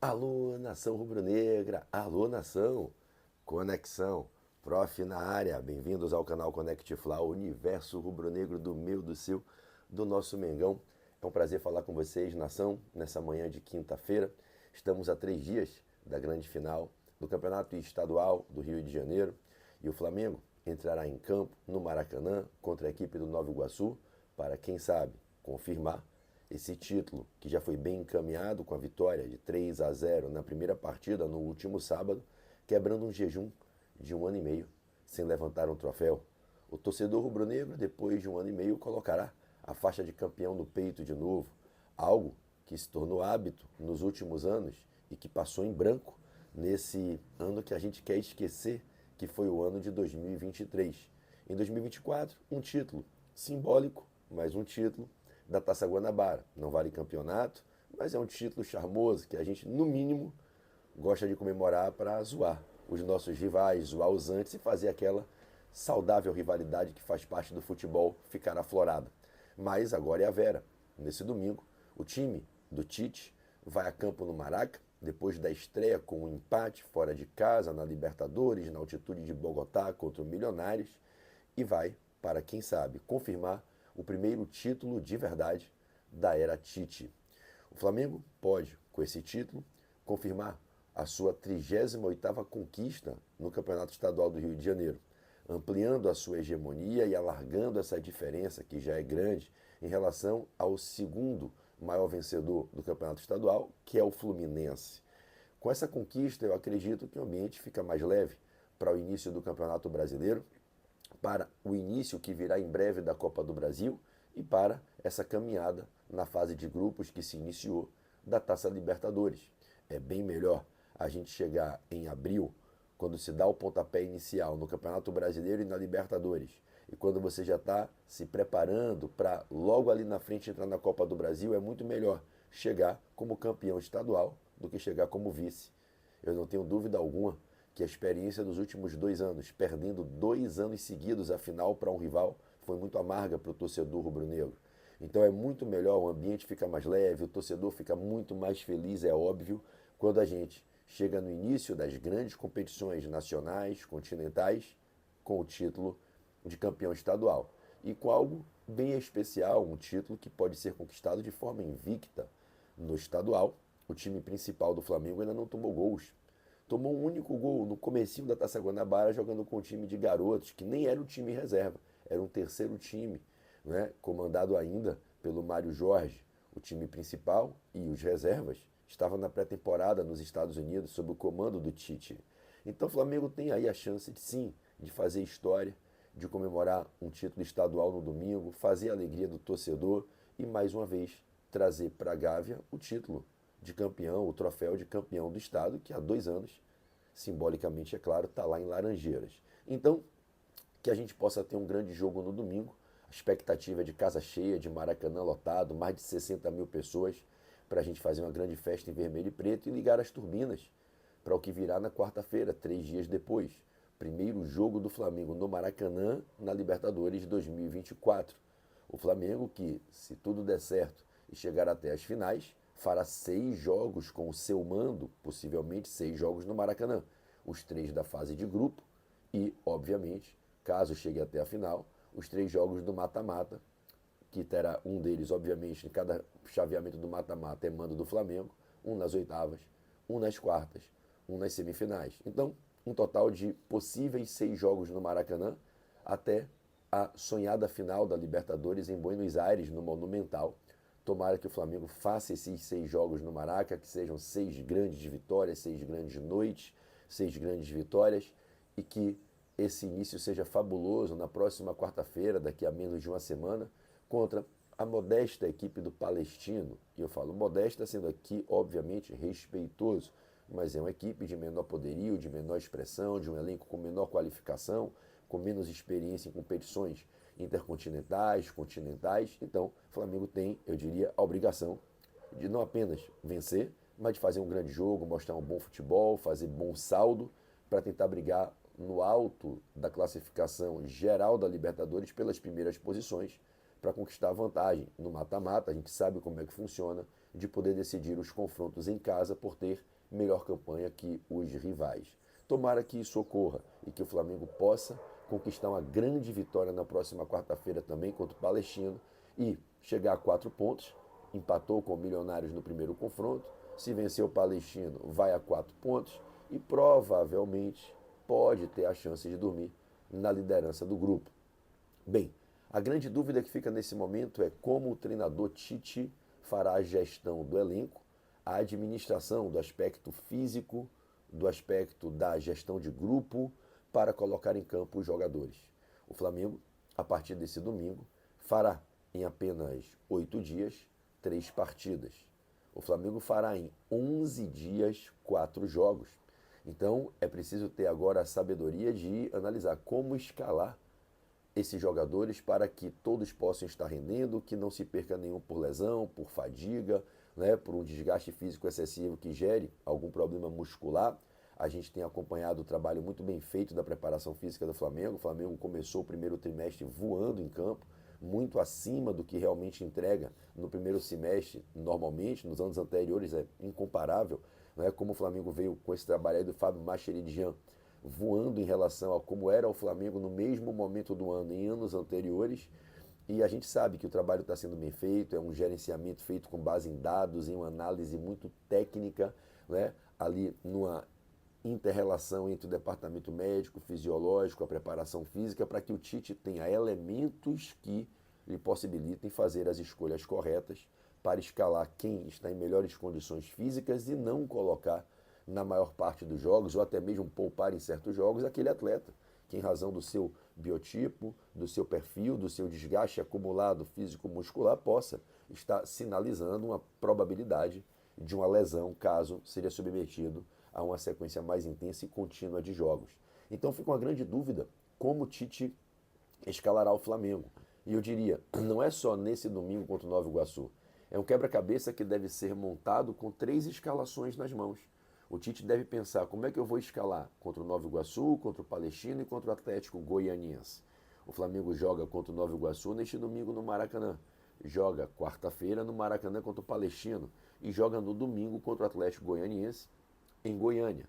Alô, nação rubro-negra, alô, nação, conexão, prof na área, bem-vindos ao canal Connect Fla, o universo rubro-negro do meu, do seu, do nosso Mengão. É um prazer falar com vocês, nação, nessa manhã de quinta-feira. Estamos a 3 dias da grande final do Campeonato Estadual do Rio de Janeiro e o Flamengo entrará em campo no Maracanã contra a equipe do Nova Iguaçu para, quem sabe, confirmar esse título, que já foi bem encaminhado com a vitória de 3-0 na primeira partida no último sábado, quebrando um jejum de 1 ano e meio sem levantar um troféu. O torcedor rubro-negro, depois de 1 ano e meio, colocará a faixa de campeão no peito de novo, algo que se tornou hábito nos últimos anos e que passou em branco nesse ano que a gente quer esquecer, que foi o ano de 2023. Em 2024, um título simbólico, mas um título da Taça Guanabara. Não vale campeonato, mas é um título charmoso que a gente, no mínimo, gosta de comemorar para zoar os nossos rivais, zoar os antes e fazer aquela saudável rivalidade que faz parte do futebol ficar aflorada. Mas agora é a Vera. Nesse domingo, o time do Tite vai a campo no Maraca, depois da estreia com um empate fora de casa na Libertadores, na altitude de Bogotá contra o Milionários, e vai para, quem sabe, confirmar o primeiro título de verdade da era Tite. O Flamengo pode, com esse título, confirmar a sua 38ª conquista no Campeonato Estadual do Rio de Janeiro, ampliando a sua hegemonia e alargando essa diferença, que já é grande, em relação ao segundo maior vencedor do Campeonato Estadual, que é o Fluminense. Com essa conquista, eu acredito que o ambiente fica mais leve para o início do Campeonato Brasileiro, para o início que virá em breve da Copa do Brasil e para essa caminhada na fase de grupos que se iniciou da Taça Libertadores. É bem melhor a gente chegar em abril, quando se dá o pontapé inicial no Campeonato Brasileiro e na Libertadores, e quando você já está se preparando para logo ali na frente entrar na Copa do Brasil, é muito melhor chegar como campeão estadual do que chegar como vice. Eu não tenho dúvida alguma que a experiência dos últimos 2 anos, perdendo 2 anos seguidos a final para um rival, foi muito amarga para o torcedor rubro-negro. Então é muito melhor, o ambiente fica mais leve, o torcedor fica muito mais feliz, é óbvio, quando a gente chega no início das grandes competições nacionais, continentais, com o título de campeão estadual. E com algo bem especial, um título que pode ser conquistado de forma invicta no estadual. O time principal do Flamengo ainda não tomou gols. Tomou um único gol no comecinho da Taça Guanabara jogando com um time de garotos, que nem era o time reserva, era um terceiro time, né, comandado ainda pelo Mário Jorge. O time principal e os reservas estavam na pré-temporada nos Estados Unidos sob o comando do Tite. Então o Flamengo tem aí a chance de sim, de fazer história, de comemorar um título estadual no domingo, fazer a alegria do torcedor e mais uma vez trazer para a Gávea o título de campeão, o troféu de campeão do estado, que há 2 anos, simbolicamente é claro, está lá em Laranjeiras. Então, que a gente possa ter um grande jogo no domingo. A expectativa é de casa cheia, de Maracanã lotado, mais de 60 mil pessoas, para a gente fazer uma grande festa em vermelho e preto e ligar as turbinas para o que virá na quarta-feira, 3 dias depois. Primeiro jogo do Flamengo no Maracanã na Libertadores 2024. O Flamengo que, se tudo der certo e chegar até as finais, fará 6 jogos com o seu mando, possivelmente 6 jogos no Maracanã. Os 3 da fase de grupo e, obviamente, caso chegue até a final, os 3 jogos do mata-mata, que terá um deles, obviamente, em cada chaveamento do mata-mata é mando do Flamengo, um nas oitavas, um nas quartas, um nas semifinais. Então, um total de possíveis 6 jogos no Maracanã até a sonhada final da Libertadores em Buenos Aires, no Monumental. Tomara que o Flamengo faça esses 6 jogos no Maraca, que sejam 6 grandes vitórias, 6 grandes noites, 6 grandes vitórias, e que esse início seja fabuloso na próxima quarta-feira, daqui a menos de uma semana, contra a modesta equipe do Palestino. E eu falo modesta sendo aqui, obviamente, respeitoso, mas é uma equipe de menor poderio, de menor expressão, de um elenco com menor qualificação, com menos experiência em competições intercontinentais, continentais. Então, o Flamengo tem, eu diria, a obrigação de não apenas vencer, mas de fazer um grande jogo, mostrar um bom futebol, fazer bom saldo para tentar brigar no alto da classificação geral da Libertadores pelas primeiras posições para conquistar a vantagem no mata-mata. A gente sabe como é que funciona. de poder decidir os confrontos em casa por ter melhor campanha que os rivais. Tomara que isso ocorra e que o Flamengo possa conquistar uma grande vitória na próxima quarta-feira também contra o Palestino e chegar a 4 pontos. Empatou com o Milionários no primeiro confronto. Se vencer o Palestino, vai a 4 pontos e provavelmente pode ter a chance de dormir na liderança do grupo. Bem, a grande dúvida que fica nesse momento é como o treinador Tite fará a gestão do elenco, a administração do aspecto físico, do aspecto da gestão de grupo, para colocar em campo os jogadores. O Flamengo, a partir desse domingo, fará em apenas 8 dias 3 partidas. O Flamengo fará em 11 dias 4 jogos. Então é preciso ter agora a sabedoria de analisar como escalar esses jogadores para que todos possam estar rendendo, que não se perca nenhum por lesão, por fadiga, né, por um desgaste físico excessivo que gere algum problema muscular. A gente tem acompanhado o trabalho muito bem feito da preparação física do Flamengo. O Flamengo começou o primeiro trimestre voando em campo, muito acima do que realmente entrega no primeiro semestre, normalmente. Nos anos anteriores é incomparável, né, como o Flamengo veio com esse trabalho aí do Fábio Macheridian, voando em relação a como era o Flamengo no mesmo momento do ano, em anos anteriores. E a gente sabe que o trabalho está sendo bem feito, é um gerenciamento feito com base em dados, em uma análise muito técnica, né, ali numa inter-relação entre o departamento médico, fisiológico, a preparação física, para que o Tite tenha elementos que lhe possibilitem fazer as escolhas corretas para escalar quem está em melhores condições físicas e não colocar na maior parte dos jogos, ou até mesmo poupar em certos jogos, aquele atleta que, em razão do seu biotipo, do seu perfil, do seu desgaste acumulado físico-muscular, possa estar sinalizando uma probabilidade de uma lesão, caso seja submetido a uma sequência mais intensa e contínua de jogos. Então fica uma grande dúvida como o Tite escalará o Flamengo. E eu diria, não é só nesse domingo contra o Nova Iguaçu, é um quebra-cabeça que deve ser montado com 3 escalações nas mãos. O Tite deve pensar como é que eu vou escalar contra o Nova Iguaçu, contra o Palestino e contra o Atlético Goianiense. O Flamengo joga contra o Nova Iguaçu neste domingo no Maracanã. Joga quarta-feira no Maracanã contra o Palestino e joga no domingo contra o Atlético Goianiense em Goiânia.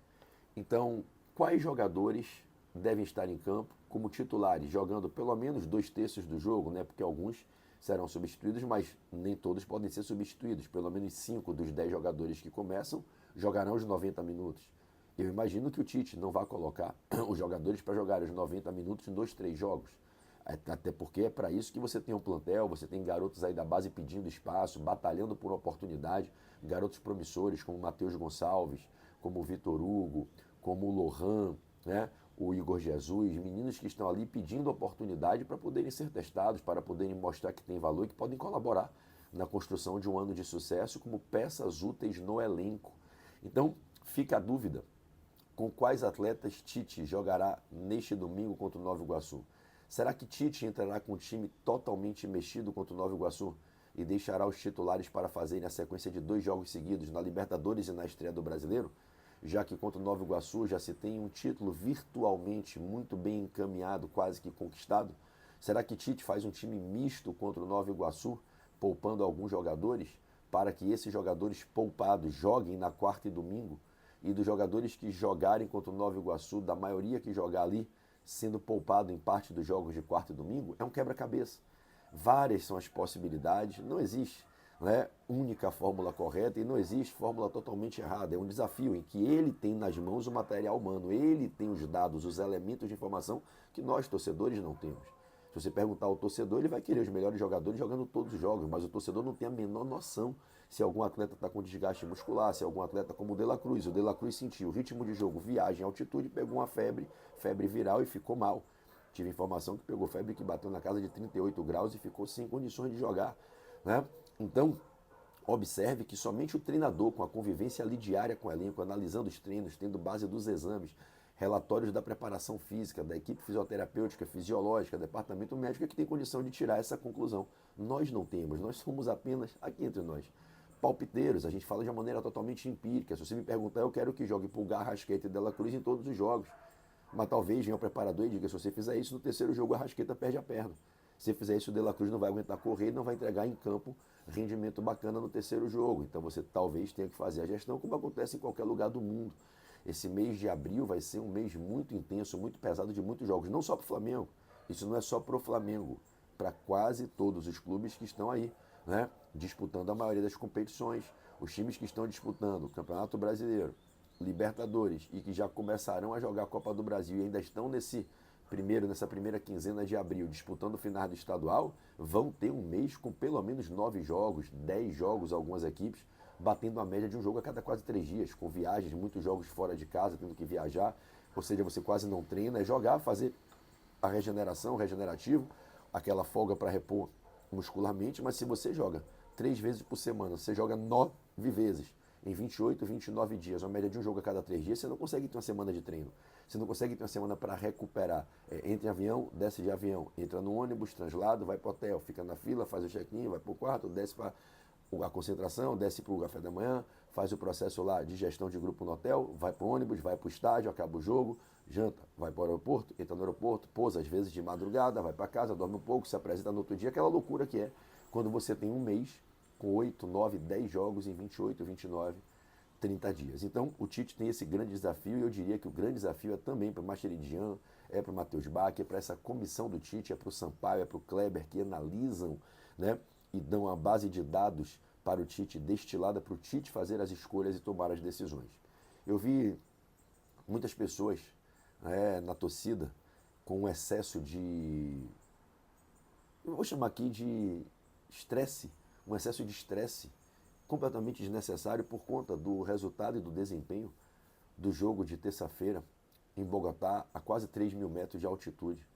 Então, quais jogadores devem estar em campo como titulares, jogando pelo menos 2/3 do jogo, né? Porque alguns serão substituídos, mas nem todos podem ser substituídos. Pelo menos 5 dos 10 jogadores que começam jogarão os 90 minutos. Eu imagino que o Tite não vai colocar os jogadores para jogar os 90 minutos em 2, 3 jogos. Até porque é para isso que você tem um plantel, você tem garotos aí da base pedindo espaço, batalhando por uma oportunidade, garotos promissores como o Matheus Gonçalves, como o Vitor Hugo, como o Lohan, né? O Igor Jesus, meninos que estão ali pedindo oportunidade para poderem ser testados, para poderem mostrar que tem valor e que podem colaborar na construção de um ano de sucesso como peças úteis no elenco. Então, fica a dúvida, com quais atletas Tite jogará neste domingo contra o Nova Iguaçu? Será que Tite entrará com um time totalmente mexido contra o Nova Iguaçu e deixará os titulares para fazerem a sequência de 2 jogos seguidos na Libertadores e na estreia do Brasileiro? Já que contra o Nova Iguaçu já se tem um título virtualmente muito bem encaminhado, quase que conquistado? Será que Tite faz um time misto contra o Nova Iguaçu, poupando alguns jogadores, para que esses jogadores poupados joguem na quarta e domingo, e dos jogadores que jogarem contra o Nova Iguaçu, da maioria que jogar ali, sendo poupado em parte dos jogos de quarta e domingo? É um quebra-cabeça. Várias são as possibilidades, não existe, né, única fórmula correta e não existe fórmula totalmente errada. É um desafio em que ele tem nas mãos o material humano, ele tem os dados, os elementos de informação que nós, torcedores, não temos. Se você perguntar ao torcedor, ele vai querer os melhores jogadores jogando todos os jogos, mas o torcedor não tem a menor noção se algum atleta está com desgaste muscular, se algum atleta como o De La Cruz. O De La Cruz sentiu ritmo de jogo, viagem, altitude, pegou uma febre viral e ficou mal. Tive informação que pegou febre que bateu na casa de 38 graus e ficou sem condições de jogar, né? Então, observe que somente o treinador, com a convivência ali diária com o elenco, analisando os treinos, tendo base dos exames, relatórios da preparação física, da equipe fisioterapêutica, fisiológica, departamento médico, é que tem condição de tirar essa conclusão. Nós não temos, nós somos apenas, aqui entre nós, palpiteiros. A gente fala de uma maneira totalmente empírica. Se você me perguntar, eu quero que jogue Pulgar, Arrascaeta e De La Cruz em todos os jogos. Mas talvez venha o preparador e diga, se você fizer isso, no terceiro jogo a Arrascaeta perde a perna. Se fizer isso, o De La Cruz não vai aguentar correr e não vai entregar em campo rendimento bacana no terceiro jogo. Então você talvez tenha que fazer a gestão como acontece em qualquer lugar do mundo. Esse mês de abril vai ser um mês muito intenso, muito pesado de muitos jogos, não só para o Flamengo. Isso não é só para o Flamengo, para quase todos os clubes que estão aí, né, disputando a maioria das competições. Os times que estão disputando o Campeonato Brasileiro, Libertadores e que já começarão a jogar a Copa do Brasil e ainda estão nessa primeira quinzena de abril disputando o final do estadual, vão ter um mês com pelo menos 9 jogos, 10 jogos, algumas equipes, batendo a média de um jogo a cada quase 3 dias, com viagens, muitos jogos fora de casa, tendo que viajar, ou seja, você quase não treina, é jogar, fazer a regeneração, o regenerativo, aquela folga para repor muscularmente, mas se você joga 3 vezes por semana, você joga 9 vezes em 28, 29 dias, uma média de um jogo a cada 3 dias, você não consegue ter uma semana de treino. Você não consegue ter uma semana para recuperar. Entra em avião, desce de avião, entra no ônibus, translado, vai para o hotel, fica na fila, faz o check-in, vai para o quarto, desce para a concentração, desce para o café da manhã, faz o processo lá de gestão de grupo no hotel, vai para o ônibus, vai para o estádio, acaba o jogo, janta, vai para o aeroporto, entra no aeroporto, pousa às vezes de madrugada, vai para casa, dorme um pouco, se apresenta no outro dia, aquela loucura que é quando você tem um mês com 8, 9, 10 jogos em 28, 29, 30 dias. Então, o Tite tem esse grande desafio e eu diria que o grande desafio é também para o Macheridian, é para o Matheus Bach, é para essa comissão do Tite, é para o Sampaio, é para o Kleber, que analisam, né, e dão a base de dados para o Tite, destilada para o Tite fazer as escolhas e tomar as decisões. Eu vi muitas pessoas, né, na torcida com um excesso de, eu vou chamar aqui de estresse, um excesso de estresse completamente desnecessário por conta do resultado e do desempenho do jogo de terça-feira em Bogotá, a quase 3 mil metros de altitude.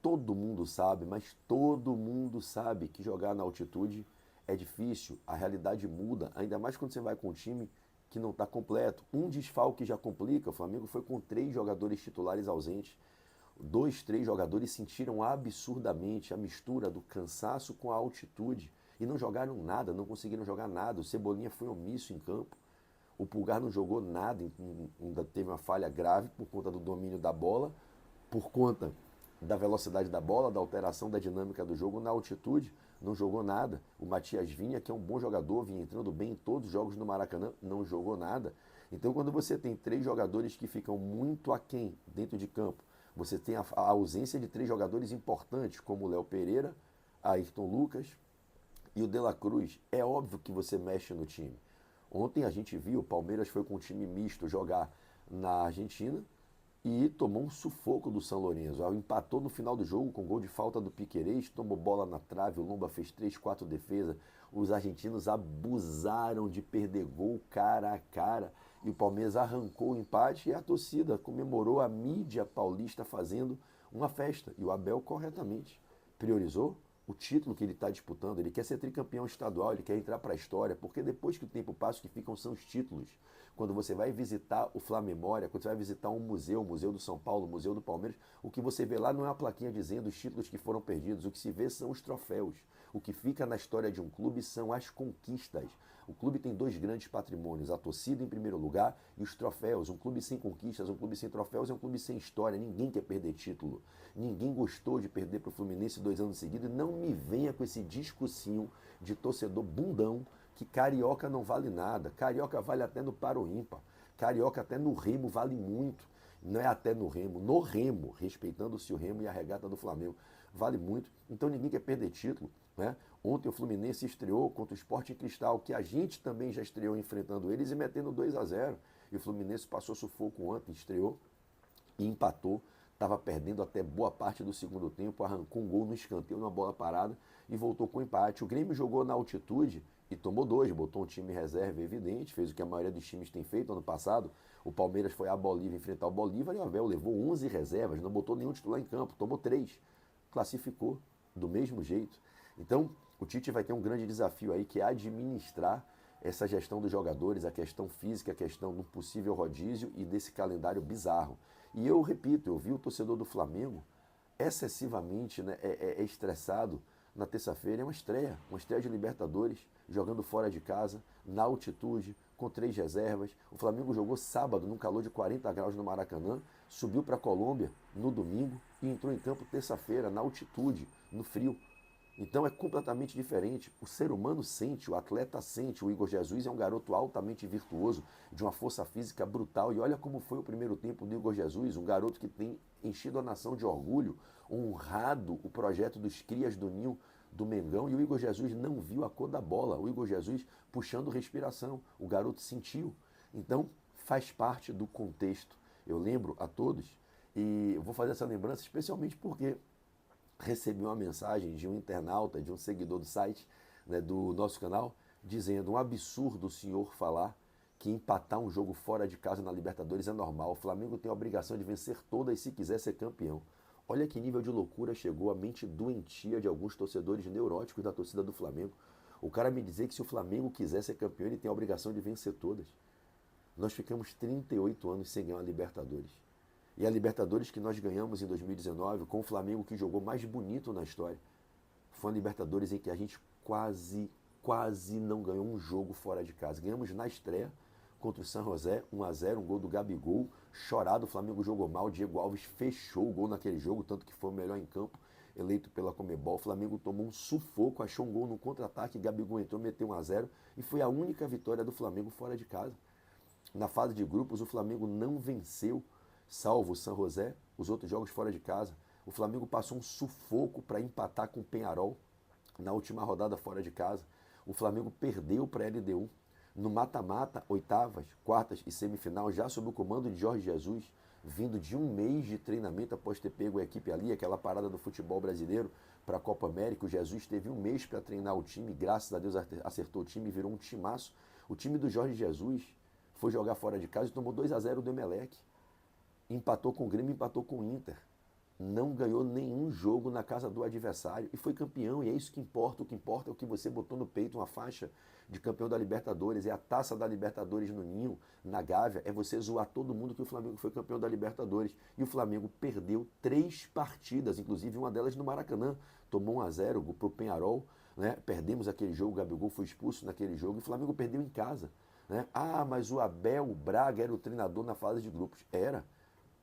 Todo mundo sabe, mas todo mundo sabe que jogar na altitude é difícil, a realidade muda, ainda mais quando você vai com um time que não está completo. Um desfalque já complica, o Flamengo foi com 3 jogadores titulares ausentes. 2, 3 jogadores sentiram absurdamente a mistura do cansaço com a altitude e não jogaram nada, não conseguiram jogar nada. O Cebolinha foi omisso em campo. O Pulgar não jogou nada, ainda teve uma falha grave por conta do domínio da bola, por conta da velocidade da bola, da alteração da dinâmica do jogo na altitude, não jogou nada. O Matias Vinha, que é um bom jogador, vinha entrando bem em todos os jogos no Maracanã, não jogou nada. Então, quando você tem 3 jogadores que ficam muito aquém dentro de campo, você tem a ausência de 3 jogadores importantes, como o Léo Pereira, Ayrton Lucas e o De La Cruz, é óbvio que você mexe no time. Ontem a gente viu, o Palmeiras foi com um time misto jogar na Argentina e tomou um sufoco do São Lourenço. Empatou no final do jogo com gol de falta do Piquerez, tomou bola na trave, o Lomba fez 3, 4 defesas. Os argentinos abusaram de perder gol cara a cara e o Palmeiras arrancou o empate e a torcida comemorou, a mídia paulista fazendo uma festa. E o Abel corretamente priorizou o título que ele está disputando. Ele quer ser tricampeão estadual, ele quer entrar para a história, porque depois que o tempo passa, o que ficam são os títulos. Quando você vai visitar o Flamemória, quando você vai visitar um museu, o Museu do São Paulo, o Museu do Palmeiras, o que você vê lá não é uma plaquinha dizendo os títulos que foram perdidos, o que se vê são os troféus. O que fica na história de um clube são as conquistas. O clube tem 2 grandes patrimônios, a torcida em primeiro lugar e os troféus. Um clube sem conquistas, um clube sem troféus é um clube sem história. Ninguém quer perder título. Ninguém gostou de perder para o Fluminense 2 anos seguidos. E não me venha com esse discursinho de torcedor bundão que carioca não vale nada. Carioca vale até no Paro Ímpar. Carioca até no Remo vale muito. Não é até no Remo, respeitando-se o Remo e a regata do Flamengo, vale muito. Então ninguém quer perder título, né? Ontem o Fluminense estreou contra o Sporting Cristal, que a gente também já estreou enfrentando eles e metendo 2-0. E o Fluminense passou sufoco ontem, estreou e empatou. Estava perdendo até boa parte do segundo tempo, arrancou um gol no escanteio, numa bola parada e voltou com empate. O Grêmio jogou na altitude e tomou 2, botou um time reserva evidente, fez o que a maioria dos times tem feito ano passado. O Palmeiras foi à Bolívia enfrentar o Bolívar e o Abel levou 11 reservas, não botou nenhum titular em campo, tomou 3, classificou do mesmo jeito. Então, o Tite vai ter um grande desafio aí, que é administrar essa gestão dos jogadores, a questão física, a questão do possível rodízio e desse calendário bizarro. E eu repito, eu vi o torcedor do Flamengo excessivamente, né, estressado na terça-feira. É uma estreia de Libertadores, jogando fora de casa, na altitude, com 3 reservas. O Flamengo jogou sábado num calor de 40 graus no Maracanã, subiu para a Colômbia no domingo e entrou em campo terça-feira na altitude, no frio. Então é completamente diferente. O ser humano sente, o atleta sente. O Igor Jesus é um garoto altamente virtuoso, de uma força física brutal. E olha como foi o primeiro tempo do Igor Jesus, um garoto que tem enchido a nação de orgulho, honrado o projeto dos crias do Ninho do Mengão. E o Igor Jesus não viu a cor da bola. O Igor Jesus puxando respiração. O garoto sentiu. Então faz parte do contexto. Eu lembro a todos e eu vou fazer essa lembrança especialmente porque recebi uma mensagem de um internauta, de um seguidor do site, né, do nosso canal, dizendo um absurdo o senhor falar que empatar um jogo fora de casa na Libertadores é normal. O Flamengo tem a obrigação de vencer todas se quiser ser campeão. Olha que nível de loucura chegou a mente doentia de alguns torcedores neuróticos da torcida do Flamengo. O cara me dizer que se o Flamengo quiser ser campeão, ele tem a obrigação de vencer todas. Nós ficamos 38 anos sem ganhar a Libertadores. E a Libertadores que nós ganhamos em 2019, com o Flamengo que jogou mais bonito na história, foi uma Libertadores em que a gente quase não ganhou um jogo fora de casa. Ganhamos na estreia contra o San José, 1-0, um gol do Gabigol, chorado, o Flamengo jogou mal, Diego Alves fechou o gol naquele jogo, tanto que foi o melhor em campo, eleito pela Conmebol. O Flamengo tomou um sufoco, achou um gol no contra-ataque, Gabigol entrou, meteu 1-0 e foi a única vitória do Flamengo fora de casa. Na fase de grupos, o Flamengo não venceu, salvo o San José, os outros jogos fora de casa. O Flamengo passou um sufoco para empatar com o Peñarol na última rodada fora de casa. O Flamengo perdeu para a LDU. No mata-mata, oitavas, quartas e semifinal, já sob o comando de Jorge Jesus, vindo de um mês de treinamento após ter pego a equipe ali, aquela parada do futebol brasileiro para a Copa América. O Jesus teve um mês para treinar o time, graças a Deus acertou o time e virou um timaço. O time do Jorge Jesus foi jogar fora de casa e tomou 2-0 do Emelec. Empatou com o Grêmio, empatou com o Inter. Não ganhou nenhum jogo na casa do adversário e foi campeão, e é isso que importa. O que importa é o que você botou no peito, uma faixa de campeão da Libertadores, é a taça da Libertadores no Ninho, na Gávea, é você zoar todo mundo que o Flamengo foi campeão da Libertadores. E o Flamengo perdeu 3 partidas, inclusive uma delas no Maracanã, tomou 1-0 para o Peñarol, né? Perdemos aquele jogo, o Gabigol foi expulso naquele jogo e o Flamengo perdeu em casa. Né? Ah, mas o Abel Braga era o treinador na fase de grupos. Era.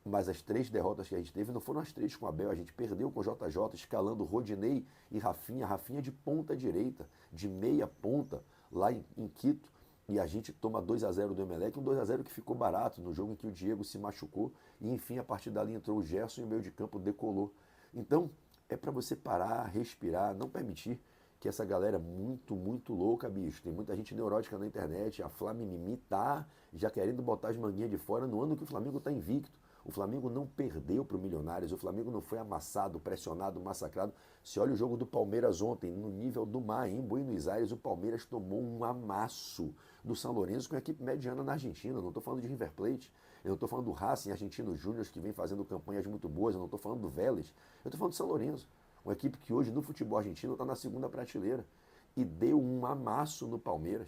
Mas as 3 derrotas que a gente teve não foram as 3 com o Abel. A gente perdeu com o JJ, escalando Rodinei e Rafinha. Rafinha de ponta direita, de meia ponta, lá em Quito. E a gente toma 2-0 do Emelec, um 2-0 que ficou barato no jogo em que o Diego se machucou. E enfim, a partir dali entrou o Gerson e o meio de campo decolou. Então, é para você parar, respirar, não permitir que essa galera muito louca, bicho. Tem muita gente neurótica na internet. A Flamimimi tá já querendo botar as manguinhas de fora no ano que o Flamengo está invicto. O Flamengo não perdeu para o Milionários, o Flamengo não foi amassado, pressionado, massacrado. Se olha o jogo do Palmeiras ontem, no nível do mar, em Buenos Aires, o Palmeiras tomou um amasso do São Lourenço com a equipe mediana na Argentina. Eu não estou falando de River Plate, eu não estou falando do Racing Argentino Júnior, que vem fazendo campanhas muito boas, eu não estou falando do Vélez, eu estou falando do São Lourenço. Uma equipe que hoje no futebol argentino está na segunda prateleira e deu um amasso no Palmeiras.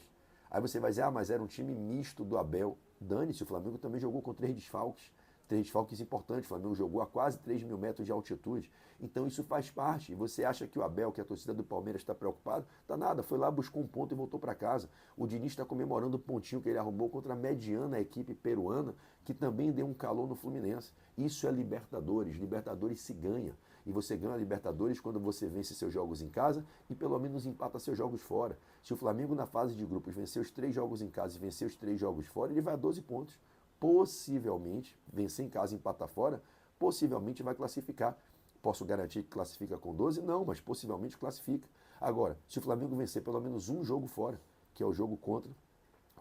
Aí você vai dizer, ah, mas era um time misto do Abel. Dane-se, o Flamengo também jogou com 3 desfalques. 3 desfalques importantes. O Flamengo jogou a quase 3 mil metros de altitude. Então isso faz parte. E você acha que o Abel, que a torcida do Palmeiras está preocupado? Tá nada, foi lá, buscou um ponto e voltou para casa. O Diniz está comemorando o pontinho que ele arrumou contra a mediana equipe peruana, que também deu um calor no Fluminense. Isso é Libertadores. Libertadores se ganha. E você ganha a Libertadores quando você vence seus jogos em casa e pelo menos empata seus jogos fora. Se o Flamengo na fase de grupos vencer os 3 jogos em casa e vencer os 3 jogos fora, ele vai a 12 pontos. Possivelmente, vencer em casa e empatar fora, possivelmente vai classificar. Posso garantir que classifica com 12? Não, mas possivelmente classifica. Agora, se o Flamengo vencer pelo menos um jogo fora, que é o jogo contra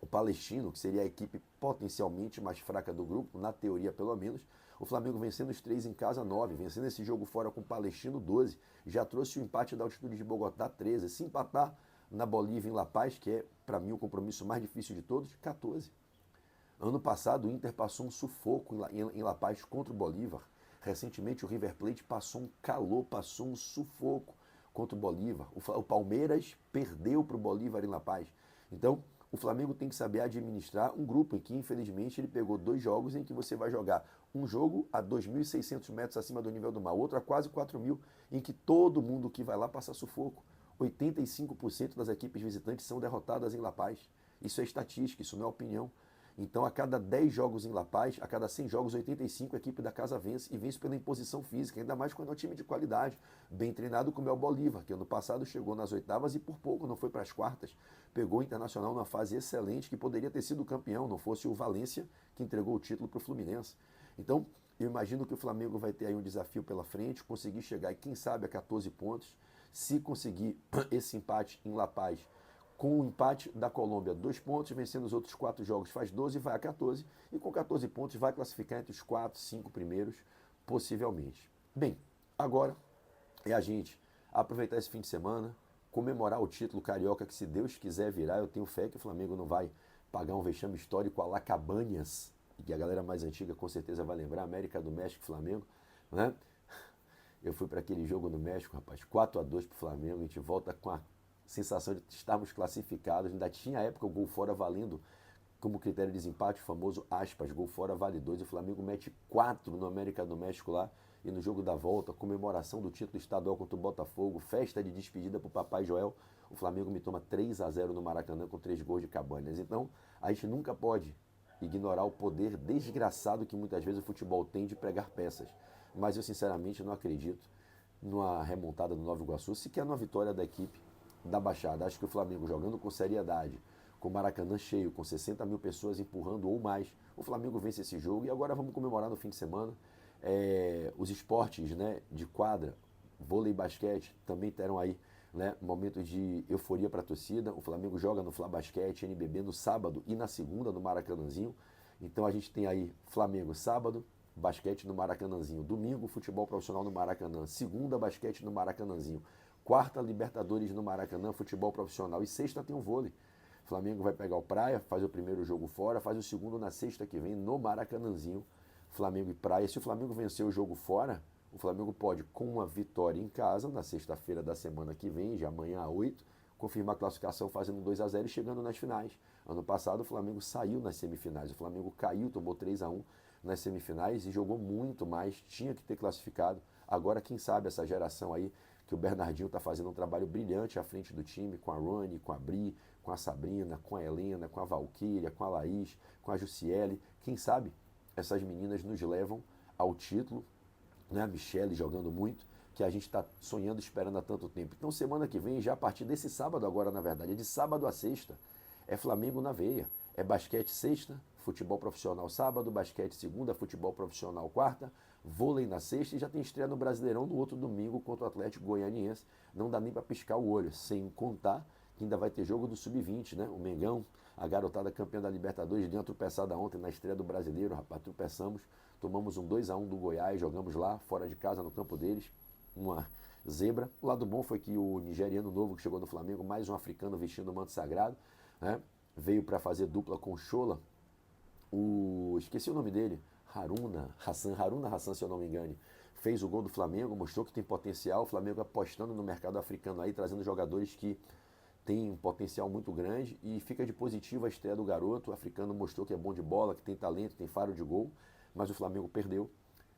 o Palestino, que seria a equipe potencialmente mais fraca do grupo, na teoria pelo menos, o Flamengo vencendo os 3 em casa, 9, vencendo esse jogo fora com o Palestino, 12, já trouxe o empate da altitude de Bogotá, 13, se empatar na Bolívia, em La Paz, que é para mim o compromisso mais difícil de todos, 14. Ano passado o Inter passou um sufoco em La Paz contra o Bolívar. Recentemente o River Plate passou um calor, passou um sufoco contra o Bolívar. O Palmeiras perdeu para o Bolívar em La Paz. Então, o Flamengo tem que saber administrar um grupo em que, infelizmente, ele pegou 2 jogos em que você vai jogar um jogo a 2.600 metros acima do nível do mar, outro a quase 4.000, em que todo mundo que vai lá passa sufoco. 85% das equipes visitantes são derrotadas em La Paz. Isso é estatística, isso não é opinião. Então, a cada 10 jogos em La Paz, a cada 100 jogos, 85 a equipe da casa vence, e vence pela imposição física, ainda mais quando é um time de qualidade, bem treinado como é o Bolívar, que ano passado chegou nas oitavas e por pouco não foi para as quartas. Pegou o Internacional numa fase excelente, que poderia ter sido campeão, não fosse o Valência que entregou o título para o Fluminense. Então, eu imagino que o Flamengo vai ter aí um desafio pela frente, conseguir chegar, e quem sabe, a 14 pontos. Se conseguir esse empate em La Paz, com o empate da Colômbia, 2 pontos, vencendo os outros 4 jogos, faz 12 e vai a 14. E com 14 pontos vai classificar entre os 4, 5 primeiros, possivelmente. Bem, agora é a gente aproveitar esse fim de semana, comemorar o título carioca, que se Deus quiser virar, eu tenho fé que o Flamengo não vai pagar um vexame histórico a la Cabanhas, que a galera mais antiga com certeza vai lembrar, América do México e Flamengo, né? Eu fui para aquele jogo no México, rapaz, 4-2 para o Flamengo, a gente volta com a sensação de estarmos classificados, ainda tinha a época o gol fora valendo como critério de desempate, o famoso aspas, gol fora vale 2, e o Flamengo mete 4 no América do México lá, e no jogo da volta, comemoração do título estadual contra o Botafogo, festa de despedida para o Papai Joel, o Flamengo me toma 3-0 no Maracanã com 3 gols de Cabanas. Então, a gente nunca pode ignorar o poder desgraçado que muitas vezes o futebol tem de pregar peças. Mas eu sinceramente não acredito numa remontada do Nova Iguaçu, sequer numa vitória da equipe da Baixada. Acho que o Flamengo jogando com seriedade, com o Maracanã cheio, com 60 mil pessoas empurrando ou mais, o Flamengo vence esse jogo. E agora vamos comemorar no fim de semana. Os esportes, né, de quadra, vôlei e basquete, também terão aí, né, momento de euforia para a torcida. O Flamengo joga no Fla Basquete, NBB, no sábado e na segunda no Maracanãzinho. Então a gente tem aí Flamengo sábado, basquete no Maracanãzinho. Domingo, futebol profissional no Maracanã. Segunda, basquete no Maracanãzinho. Quarta, Libertadores no Maracanã, futebol profissional. E sexta tem um vôlei. Flamengo vai pegar o Praia, faz o primeiro jogo fora, faz o segundo na sexta que vem no Maracanãzinho. Flamengo e Praia. Se o Flamengo vencer o jogo fora, o Flamengo pode, com uma vitória em casa, na sexta-feira da semana que vem, já amanhã às 8, confirmar a classificação fazendo 2-0 e chegando nas finais. Ano passado o Flamengo saiu nas semifinais. O Flamengo caiu, tomou 3-1 nas semifinais e jogou muito mais, tinha que ter classificado. Agora, quem sabe essa geração aí, que o Bernardinho está fazendo um trabalho brilhante à frente do time, com a Rony, com a Bri, com a Sabrina, com a Helena, com a Valquíria, com a Laís, com a Jussiele. Quem sabe essas meninas nos levam ao título, né? A Michele jogando muito, que a gente está sonhando, esperando há tanto tempo. Então, semana que vem, já a partir desse sábado agora, na verdade, é de sábado a sexta, é Flamengo na veia. É basquete sexta, futebol profissional sábado, basquete segunda, futebol profissional quarta, vôlei na sexta, e já tem estreia no Brasileirão no outro domingo contra o Atlético Goianiense. Não dá nem para piscar o olho, sem contar que ainda vai ter jogo do Sub-20, né? O Mengão, a garotada campeã da Libertadores, deu uma tropeçada ontem na estreia do Brasileiro, rapaz, tropeçamos, tomamos um 2-1 do Goiás, jogamos lá, fora de casa, no campo deles, uma zebra. O lado bom foi que o nigeriano novo que chegou no Flamengo, mais um africano vestindo o manto sagrado, né? Veio para fazer dupla com o Chola, esqueci o nome dele, Haruna Hassan, se eu não me engano, fez o gol do Flamengo, mostrou que tem potencial. O Flamengo apostando no mercado africano aí, trazendo jogadores que têm um potencial muito grande, e fica de positivo a estreia do garoto. O africano mostrou que é bom de bola, que tem talento, tem faro de gol, mas o Flamengo perdeu.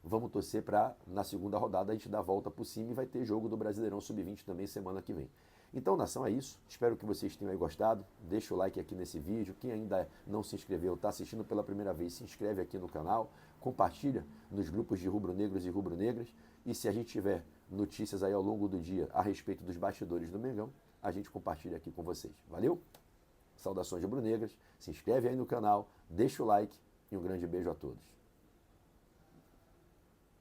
Vamos torcer para, na segunda rodada, a gente dar a volta por cima, e vai ter jogo do Brasileirão Sub-20 também semana que vem. Então, nação, é isso. Espero que vocês tenham aí gostado. Deixa o like aqui nesse vídeo. Quem ainda não se inscreveu, está assistindo pela primeira vez, se inscreve aqui no canal. Compartilha nos grupos de rubro-negros e rubro-negras. E se a gente tiver notícias aí ao longo do dia a respeito dos bastidores do Mengão, a gente compartilha aqui com vocês. Valeu? Saudações rubro-negras. Se inscreve aí no canal, deixa o like e um grande beijo a todos.